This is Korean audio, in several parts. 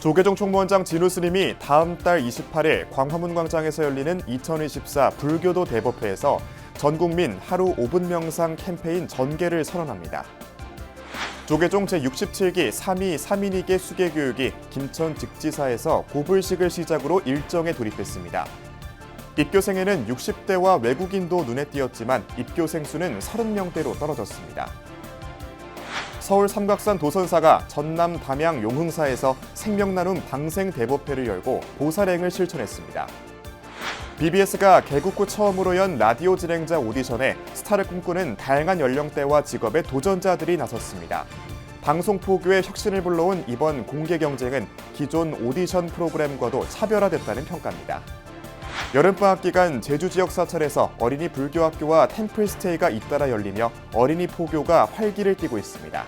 조계종 총무원장 진우 스님이 다음 달 28일 광화문 광장에서 열리는 2024 불교도 대법회에서 전국민 하루 5분 명상 캠페인 전개를 선언합니다. 조계종 제67기 3.2 3인위계 수계교육이 김천직지사에서 고불식을 시작으로 일정에 돌입했습니다. 입교생에는 60대와 외국인도 눈에 띄었지만 입교생 수는 30명대로 떨어졌습니다. 서울 삼각산 도선사가 전남 담양 용흥사에서 생명나눔 방생 대법회를 열고 보살행을 실천했습니다. BBS가 개국 후 처음으로 연 라디오 진행자 오디션에 스타를 꿈꾸는 다양한 연령대와 직업의 도전자들이 나섰습니다. 방송 포교의 혁신을 불러온 이번 공개 경쟁은 기존 오디션 프로그램과도 차별화됐다는 평가입니다. 여름방학 기간 제주 지역 사찰에서 어린이 불교학교와 템플스테이가 잇따라 열리며 어린이 포교가 활기를 띠고 있습니다.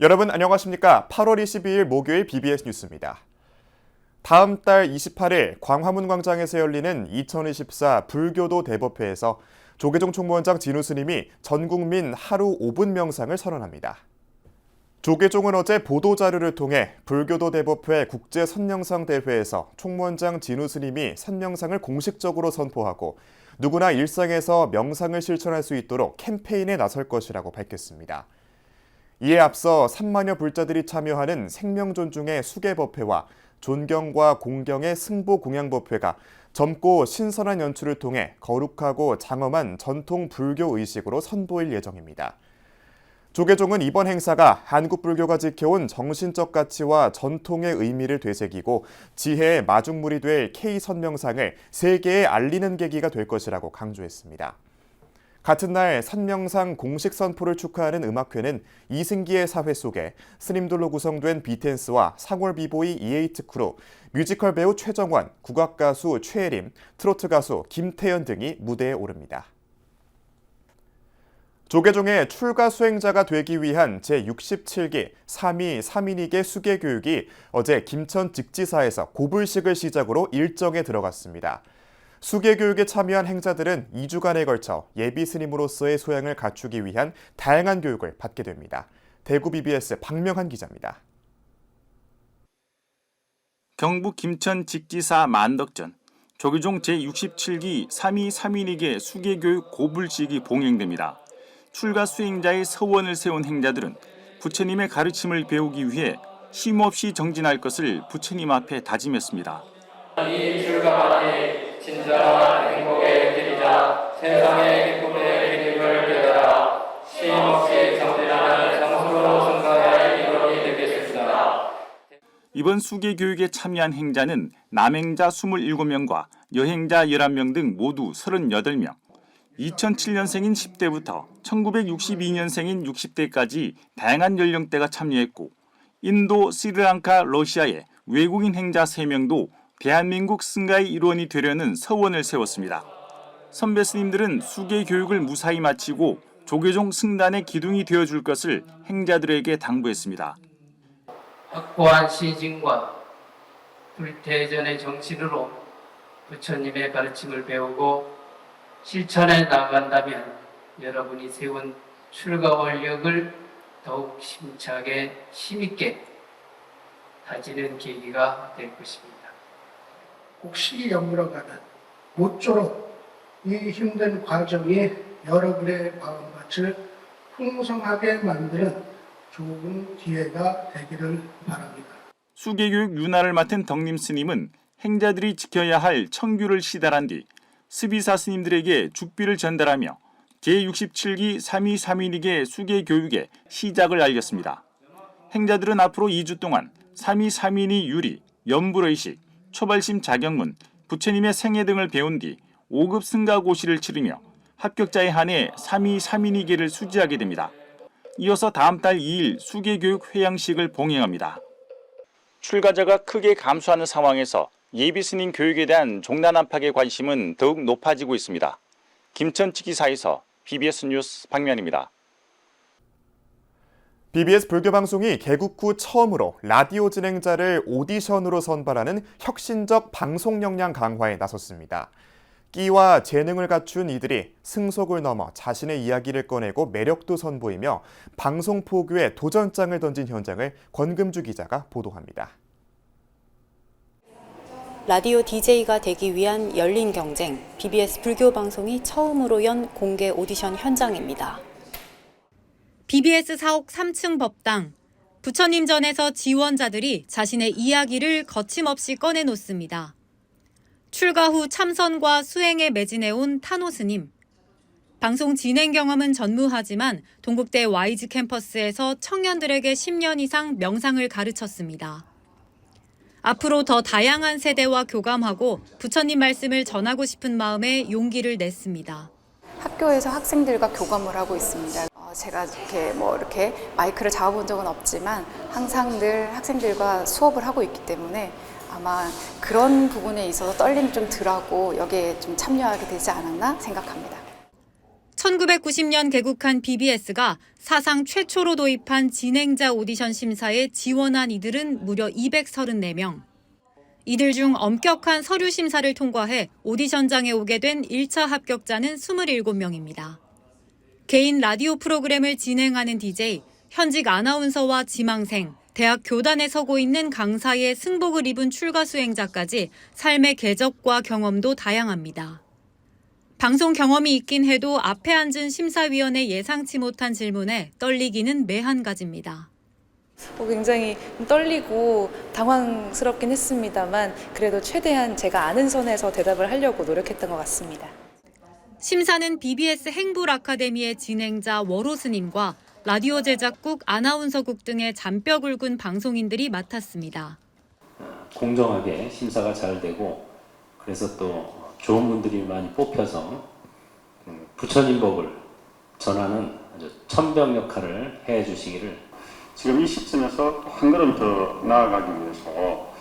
여러분 안녕하십니까? 8월 22일 목요일 BBS 뉴스입니다. 다음 달 28일 광화문 광장에서 열리는 2024 불교도 대법회에서 조계종 총무원장 진우 스님이 전국민 하루 5분 명상을 선언합니다. 조계종은 어제 보도자료를 통해 불교도 대법회 국제 선명상 대회에서 총무원장 진우 스님이 선명상을 공식적으로 선포하고 누구나 일상에서 명상을 실천할 수 있도록 캠페인에 나설 것이라고 밝혔습니다. 이에 앞서 3만여 불자들이 참여하는 생명존중의 수계법회와 존경과 공경의 승보공양법회가 젊고 신선한 연출을 통해 거룩하고 장엄한 전통 불교 의식으로 선보일 예정입니다. 조계종은 이번 행사가 한국 불교가 지켜온 정신적 가치와 전통의 의미를 되새기고 지혜의 마중물이 될 K선명상을 세계에 알리는 계기가 될 것이라고 강조했습니다. 같은 날 선명상 공식 선포를 축하하는 음악회는 이승기의 사회 속에 스님들로 구성된 비텐스와 상월 비보이 이에이트 크루, 뮤지컬 배우 최정원, 국악가수 최혜림, 트로트 가수 김태연 등이 무대에 오릅니다. 조계종의 출가 수행자가 되기 위한 제67기 3.2 3인위계 수계교육이 어제 김천직지사에서 고불식을 시작으로 일정에 들어갔습니다. 수계교육에 참여한 행자들은 2주간에 걸쳐 예비 스님으로서의 소양을 갖추기 위한 다양한 교육을 받게 됩니다. 대구 BBS 박명한 기자입니다. 경북 김천직지사 만덕전 조계종 제67기 3.2 3인위계 수계교육 고불식이 봉행됩니다. 출가 수행자의 서원을 세운 행자들은 부처님의 가르침을 배우기 위해 쉼없이 정진할 것을 부처님 앞에 다짐했습니다. 이 출가만이 진정한 행복의 길이자 세상의 기쁨의 길임을 깨달아 쉼없이 정진하는 정수로 성사의 이론이 되겠습니다. 이번 수계교육에 참여한 행자는 남행자 27명과 여행자 11명 등 모두 38명. 2007년생인 10대부터 1962년생인 60대까지 다양한 연령대가 참여했고 인도, 스리랑카, 러시아의 외국인 행자 3명도 대한민국 승가의 일원이 되려는 서원을 세웠습니다. 선배 스님들은 수계 교육을 무사히 마치고 조계종 승단의 기둥이 되어줄 것을 행자들에게 당부했습니다. 확고한 시진과 불태전의 정신으로 부처님의 가르침을 배우고 실천해 나간다면 여러분이 세운 출가 원력을 더욱 힘차게 힘있게 다지는 계기가 될 것입니다. 꼭 시기 연물어가는 모쪼록 이 힘든 과정이 여러분의 마음밭을 풍성하게 만드는 좋은 기회가 되기를 바랍니다. 수계교육 윤활을 맡은 덕림 스님은 행자들이 지켜야 할 청규를 시달한 뒤 스비사 스님들에게 죽비를 전달하며 제67기 3.2 3인위계 수계교육의 시작을 알렸습니다. 행자들은 앞으로 2주 동안 3.2 3인위 유리, 연불의식, 초발심 자경문, 부처님의 생애 등을 배운 뒤 5급 승가고시를 치르며 합격자에 한해 3.2 3인위계를 수지하게 됩니다. 이어서 다음 달 2일 수계교육 회양식을 봉행합니다. 출가자가 크게 감소하는 상황에서 예비스님 교육에 대한 종란 안팎의 관심은 더욱 높아지고 있습니다. 김천지기사에서 BBS 뉴스 박면입니다. BBS 불교방송이 개국 후 처음으로 라디오 진행자를 오디션으로 선발하는 혁신적 방송 역량 강화에 나섰습니다. 끼와 재능을 갖춘 이들이 승속을 넘어 자신의 이야기를 꺼내고 매력도 선보이며 방송 포교에 도전장을 던진 현장을 권금주 기자가 보도합니다. 라디오 DJ가 되기 위한 열린 경쟁, BBS 불교 방송이 처음으로 연 공개 오디션 현장입니다. BBS 사옥 3층 법당, 부처님 전에서 지원자들이 자신의 이야기를 거침없이 꺼내놓습니다. 출가 후 참선과 수행에 매진해온 타노 스님. 방송 진행 경험은 전무하지만 동국대 YG 캠퍼스에서 청년들에게 10년 이상 명상을 가르쳤습니다. 앞으로 더 다양한 세대와 교감하고 부처님 말씀을 전하고 싶은 마음에 용기를 냈습니다. 학교에서 학생들과 교감을 하고 있습니다. 제가 이렇게 마이크를 잡아본 적은 없지만 항상 늘 학생들과 수업을 하고 있기 때문에 아마 그런 부분에 있어서 떨림이 좀 덜하고 여기에 좀 참여하게 되지 않았나 생각합니다. 1990년 개국한 BBS가 사상 최초로 도입한 진행자 오디션 심사에 지원한 이들은 무려 234명. 이들 중 엄격한 서류 심사를 통과해 오디션장에 오게 된 1차 합격자는 27명입니다. 개인 라디오 프로그램을 진행하는 DJ, 현직 아나운서와 지망생, 대학 교단에 서고 있는 강사의 승복을 입은 출가 수행자까지 삶의 궤적과 경험도 다양합니다. 방송 경험이 있긴 해도 앞에 앉은 심사위원의 예상치 못한 질문에 떨리기는 매한가지입니다. 굉장히 떨리고 당황스럽긴 했습니다만 그래도 최대한 제가 아는 선에서 대답을 하려고 노력했던 것 같습니다. 심사는 BBS 행불 아카데미의 진행자 워로 스님과 라디오 제작국, 아나운서국 등의 잔뼈 굵은 방송인들이 맡았습니다. 공정하게 심사가 잘 되고 그래서 또 좋은 분들이 많이 뽑혀서 부처님 법을 전하는 아주 천병 역할을 해주시기를. 지금 이 시점에서 한 걸음 더 나아가기 위해서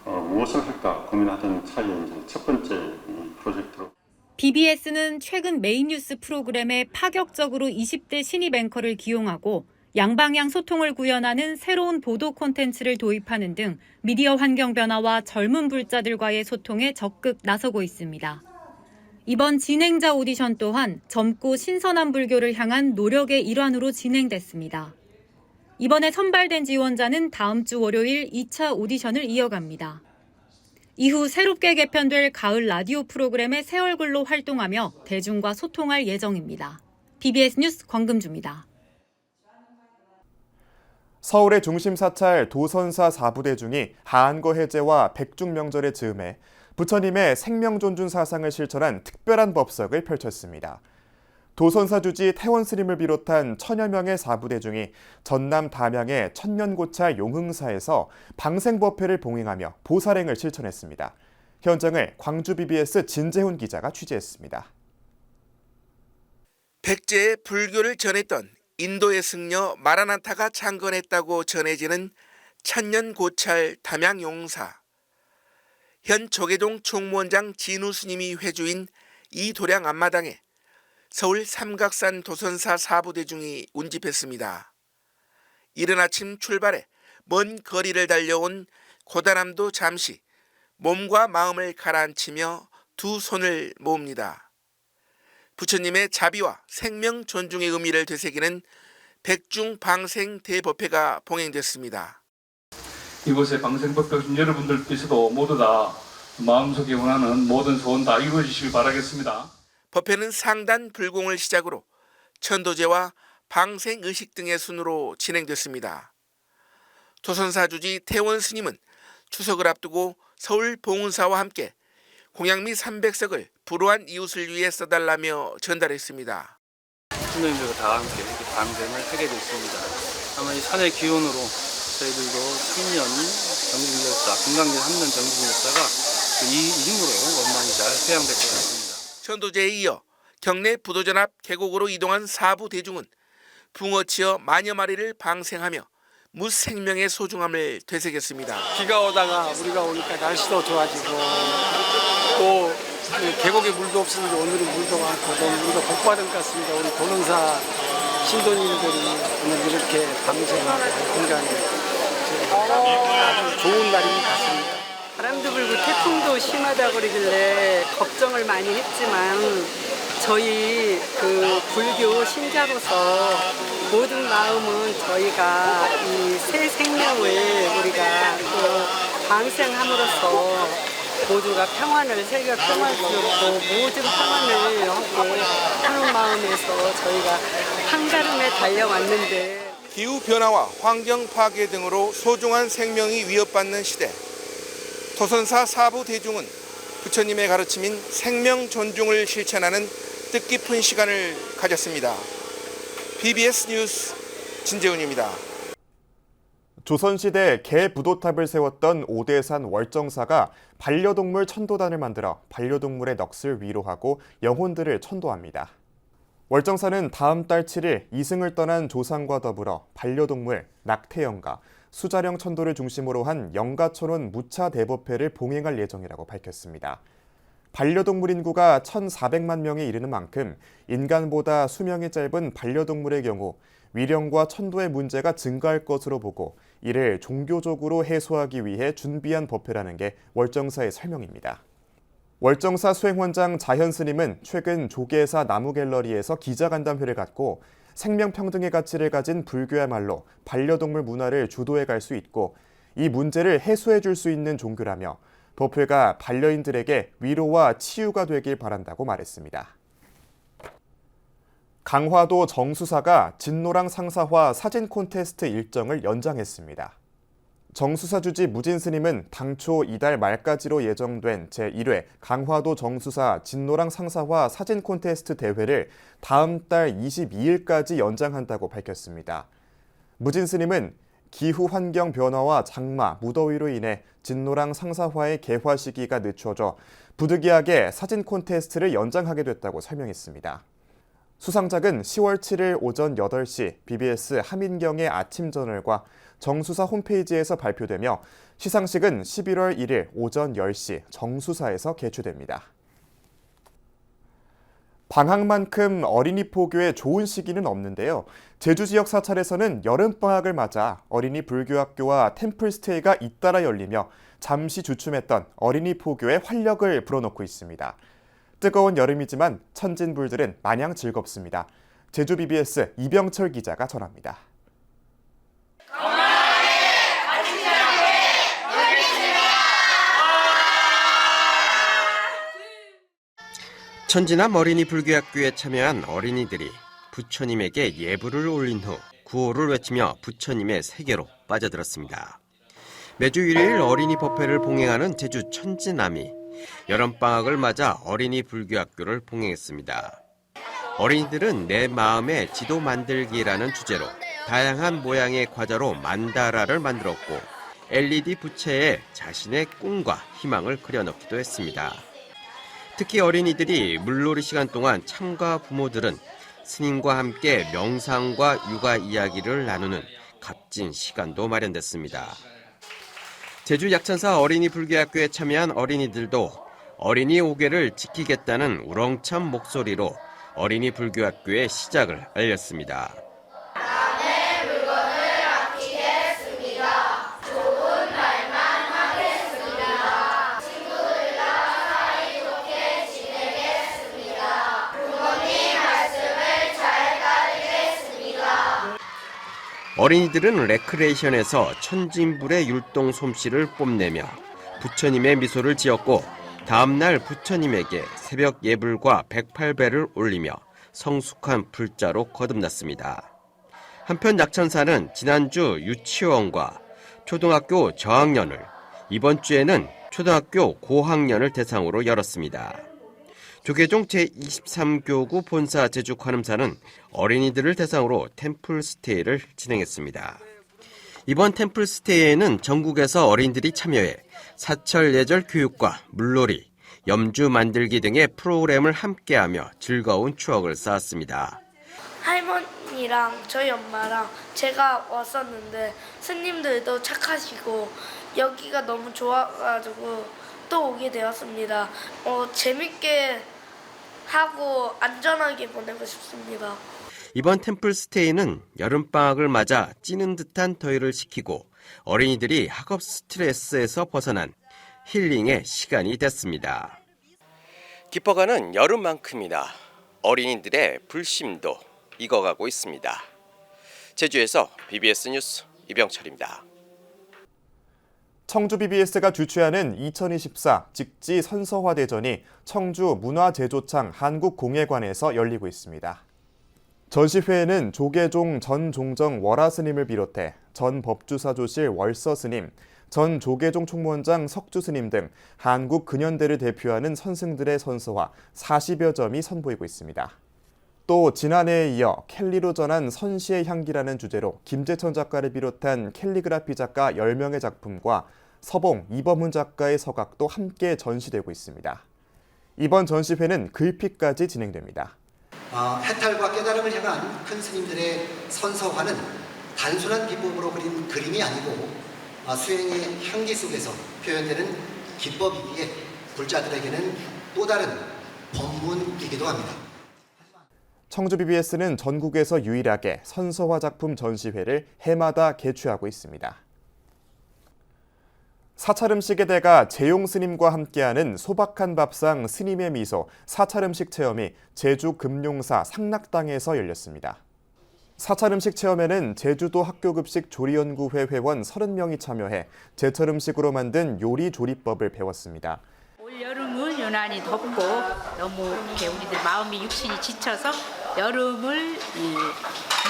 무엇을 할까 고민하던 차에 이제 첫 번째 이 프로젝트로. BBS는 최근 메인 뉴스 프로그램에 파격적으로 20대 신입 앵커를 기용하고 양방향 소통을 구현하는 새로운 보도 콘텐츠를 도입하는 등 미디어 환경 변화와 젊은 불자들과의 소통에 적극 나서고 있습니다. 이번 진행자 오디션 또한 젊고 신선한 불교를 향한 노력의 일환으로 진행됐습니다. 이번에 선발된 지원자는 다음 주 월요일 2차 오디션을 이어갑니다. 이후 새롭게 개편될 가을 라디오 프로그램의 새 얼굴로 활동하며 대중과 소통할 예정입니다. BBS 뉴스 권금주입니다. 서울의 중심 사찰 도선사 4부대중이 하안거 해제와 백중명절의 즈음에 부처님의 생명존중 사상을 실천한 특별한 법석을 펼쳤습니다. 도선사 주지 태원 스님을 비롯한 천여 명의 4부대중이 전남 담양의 천년고찰 용흥사에서 방생법회를 봉행하며 보살행을 실천했습니다. 현장을 광주 BBS 진재훈 기자가 취재했습니다. 백제의 불교를 전했던 인도의 승려 마라나타가 창건했다고 전해지는 천년고찰 담양용사. 현 조계종 총무원장 진우 스님이 회주인 이 도량 앞마당에 서울 삼각산 도선사 4부대중이 운집했습니다. 이른 아침 출발해 먼 거리를 달려온 고단함도 잠시 몸과 마음을 가라앉히며 두 손을 모읍니다. 부처님의 자비와 생명 존중의 의미를 되새기는 백중 방생 대법회가 봉행됐습니다. 이곳에 방생법회 오신 여러분들께서도 모두 다 마음속에 원하는 모든 소원 다 이루어지시길 바라겠습니다. 법회는 상단 불공을 시작으로 천도제와 방생의식 등의 순으로 진행됐습니다. 도선사 주지 태원 스님은 추석을 앞두고 서울 봉은사와 함께 공양 미 300석을 불우한 이웃을 위해 써달라며 전달했습니다. 신도님들과 다 함께 이렇게 방생을 하게 됐습니다. 아마 이 산의 기운으로 저희들도 3년 정진역사, 금강진 3년 정진역사가 이 힘으로 원만히 잘 회양될 것 같습니다. 천도제에 이어 경내 부도전합 계곡으로 이동한 4부 대중은 붕어치어 만여 마리를 방생하며 무생명의 소중함을 되새겼습니다. 비가 오다가 우리가 오니까 날씨도 좋아지고 또 계곡에 물도 없었는데 오늘은 물도 많고 또 물도 복받은 것 같습니다. 우리 도능사 신도님들이 오늘 이렇게 방생하고 굉장히 아주 좋은 날인 것 같습니다. 바람도 불고 태풍도 심하다고 그러길래 걱정을 많이 했지만 저희 그 불교 신자로서 모든 마음은 저희가 이 새 생명을 우리가 또 방생함으로써 모두가 평안을 세계 평안을 주었고 모든 평안을 하는 마음에서 저희가 한가름에 달려왔는데 기후변화와 환경 파괴 등으로 소중한 생명이 위협받는 시대. 토선사 사부 대중은 부처님의 가르침인 생명 존중을 실천하는 뜻깊은 시간을 가졌습니다. BBS 뉴스 진재훈입니다. 조선시대 개부도탑을 세웠던 오대산 월정사가 반려동물 천도단을 만들어 반려동물의 넋을 위로하고 영혼들을 천도합니다. 월정사는 다음 달 7일 이승을 떠난 조상과 더불어 반려동물, 낙태영가, 수자령 천도를 중심으로 한 영가천원 무차 대법회를 봉행할 예정이라고 밝혔습니다. 반려동물 인구가 1,400만 명에 이르는 만큼 인간보다 수명이 짧은 반려동물의 경우 위령과 천도의 문제가 증가할 것으로 보고 이를 종교적으로 해소하기 위해 준비한 법회라는 게 월정사의 설명입니다. 월정사 수행원장 자현스님은 최근 조계사 나무갤러리에서 기자간담회를 갖고 생명평등의 가치를 가진 불교야말로 반려동물 문화를 주도해 갈 수 있고 이 문제를 해소해 줄 수 있는 종교라며 법회가 반려인들에게 위로와 치유가 되길 바란다고 말했습니다. 강화도 정수사가 진노랑 상사화 사진 콘테스트 일정을 연장했습니다. 정수사 주지 무진스님은 당초 이달 말까지로 예정된 제1회 강화도 정수사 진노랑 상사화 사진 콘테스트 대회를 다음 달 22일까지 연장한다고 밝혔습니다. 무진스님은 기후 환경 변화와 장마, 무더위로 인해 진노랑 상사화의 개화 시기가 늦춰져 부득이하게 사진 콘테스트를 연장하게 됐다고 설명했습니다. 수상작은 10월 7일 오전 8시 BBS 하민경의 아침저널과 정수사 홈페이지에서 발표되며 시상식은 11월 1일 오전 10시 정수사에서 개최됩니다. 방학만큼 어린이 포교에 좋은 시기는 없는데요. 제주 지역 사찰에서는 여름방학을 맞아 어린이 불교학교와 템플스테이가 잇따라 열리며 잠시 주춤했던 어린이 포교에 활력을 불어넣고 있습니다. 뜨거운 여름이지만 천진불들은 마냥 즐겁습니다. 제주 BBS 이병철 기자가 전합니다. 천진암 어린이 불교학교에 참여한 어린이들이 부처님에게 예불을 올린 후 구호를 외치며 부처님의 세계로 빠져들었습니다. 매주 일요일 어린이 법회를 봉행하는 제주 천진암이 여름방학을 맞아 어린이 불교학교를 봉행했습니다. 어린이들은 내 마음의 지도 만들기라는 주제로 다양한 모양의 과자로 만다라를 만들었고 LED 부채에 자신의 꿈과 희망을 그려넣기도 했습니다. 특히 어린이들이 물놀이 시간 동안 참가 부모들은 스님과 함께 명상과 육아 이야기를 나누는 값진 시간도 마련됐습니다. 제주 약천사 어린이 불교학교에 참여한 어린이들도 어린이 5개를 지키겠다는 우렁찬 목소리로 어린이 불교학교의 시작을 알렸습니다. 어린이들은 레크레이션에서 천진불의 율동 솜씨를 뽐내며 부처님의 미소를 지었고 다음날 부처님에게 새벽 예불과 108배를 올리며 성숙한 불자로 거듭났습니다. 한편 약천사는 지난주 유치원과 초등학교 저학년을, 이번 주에는 초등학교 고학년을 대상으로 열었습니다. 조계종 제23교구 본사 제주관음사는 어린이들을 대상으로 템플스테이를 진행했습니다. 이번 템플스테이에는 전국에서 어린이들이 참여해 사철 예절 교육과 물놀이, 염주 만들기 등의 프로그램을 함께하며 즐거운 추억을 쌓았습니다. 할머니랑 저희 엄마랑 제가 왔었는데 스님들도 착하시고 여기가 너무 좋아가지고 또 오게 되었습니다. 재밌게 하고 안전하게 보내고 싶습니다. 이번 템플스테이는 여름방학을 맞아 찌는 듯한 더위를 식히고 어린이들이 학업 스트레스에서 벗어난 힐링의 시간이 됐습니다. 깊어가는 여름만큼이나 어린이들의 불심도 익어가고 있습니다. 제주에서 BBS 뉴스 이병철입니다. 청주 BBS가 주최하는 2024 직지 선서화 대전이 청주 문화제조창 한국공예관에서 열리고 있습니다. 전시회에는 조계종 전 종정 월화스님을 비롯해 전 법주사조실 월서스님, 전 조계종 총무원장 석주스님 등 한국 근현대를 대표하는 선승들의 선서화 40여 점이 선보이고 있습니다. 또 지난해에 이어 켈리로 전한 선시의 향기라는 주제로 김재천 작가를 비롯한 캘리그라피 작가 10명의 작품과 서봉, 이범훈 작가의 서각도 함께 전시되고 있습니다. 이번 전시회는 글피까지 진행됩니다. 해탈과 깨달음을 향한 큰 스님들의 선서화는 단순한 기법으로 그린 그림이 아니고 수행의 향기 속에서 표현되는 기법이기에 불자들에게는 또 다른 법문이기도 합니다. 청주 BBS는 전국에서 유일하게 선서화 작품 전시회를 해마다 개최하고 있습니다. 사찰음식의 대가 재용 스님과 함께하는 소박한 밥상 스님의 미소 사찰음식 체험이 제주 금룡사 상락당에서 열렸습니다. 사찰음식 체험에는 제주도 학교급식 조리연구회 회원 30명이 참여해 제철 음식으로 만든 요리 조리법을 배웠습니다. 올 여름은 유난히 덥고 너무 이렇게 우리들 마음이 육신이 지쳐서 여름을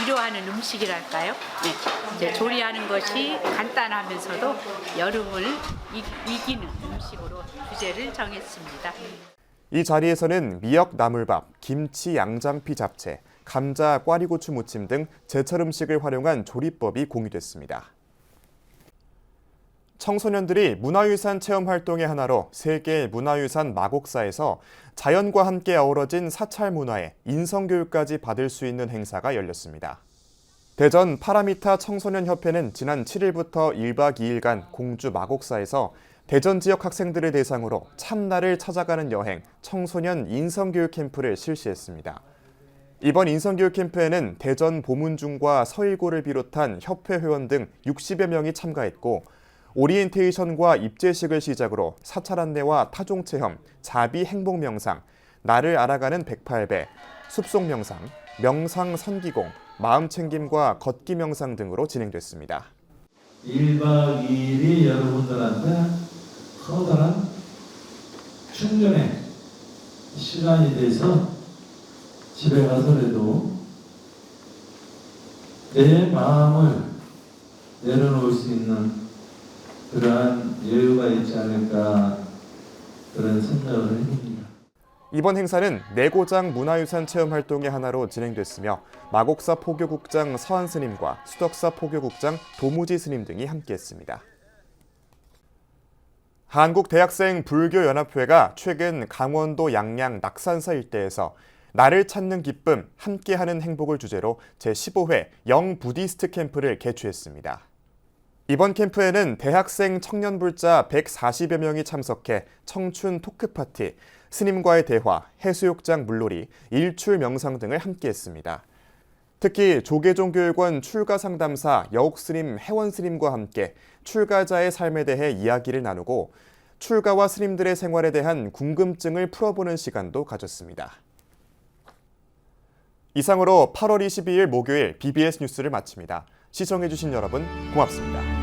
위로하는 음식이랄까요? 네. 이제 조리하는 것이 간단하면서도 여름을 이기는 음식으로 주제를 정했습니다. 이 자리에서는 미역 나물밥, 김치 양장피 잡채, 감자 꽈리고추 무침 등 제철 음식을 활용한 조리법이 공유됐습니다. 청소년들이 문화유산 체험 활동의 하나로 세계 문화유산 마곡사에서 자연과 함께 어우러진 사찰 문화의 인성교육까지 받을 수 있는 행사가 열렸습니다. 대전 파라미타 청소년협회는 지난 7일부터 1박 2일간 공주 마곡사에서 대전 지역 학생들을 대상으로 참나를 찾아가는 여행 청소년 인성교육 캠프를 실시했습니다. 이번 인성교육 캠프에는 대전 보문중과 서일고를 비롯한 협회 회원 등 60여 명이 참가했고 오리엔테이션과 입제식을 시작으로 사찰 안내와 타종체험, 자비 행복 명상, 나를 알아가는 108배, 숲속 명상, 명상 선기공, 마음 챙김과 걷기 명상 등으로 진행됐습니다. 1박 2일이 여러분들한테 커다란 충전의 시간이 돼서 집에 가서라도 내 마음을 내려놓을 수 있는 그러한 여유가 있지 않을까 그런 생각을 해봅니다. 이번 행사는 내고장 문화유산 체험 활동의 하나로 진행됐으며 마곡사 포교국장 서한 스님과 수덕사 포교국장 도무지 스님 등이 함께했습니다. 한국대학생 불교연합회가 최근 강원도 양양 낙산사 일대에서 나를 찾는 기쁨, 함께하는 행복을 주제로 제15회 영부디스트 캠프를 개최했습니다. 이번 캠프에는 대학생 청년불자 140여 명이 참석해 청춘 토크파티, 스님과의 대화, 해수욕장 물놀이, 일출 명상 등을 함께했습니다. 특히 조계종교육원 출가상담사 여옥스님, 혜원스님과 함께 출가자의 삶에 대해 이야기를 나누고 출가와 스님들의 생활에 대한 궁금증을 풀어보는 시간도 가졌습니다. 이상으로 8월 22일 목요일 BBS 뉴스를 마칩니다. 시청해주신 여러분 고맙습니다.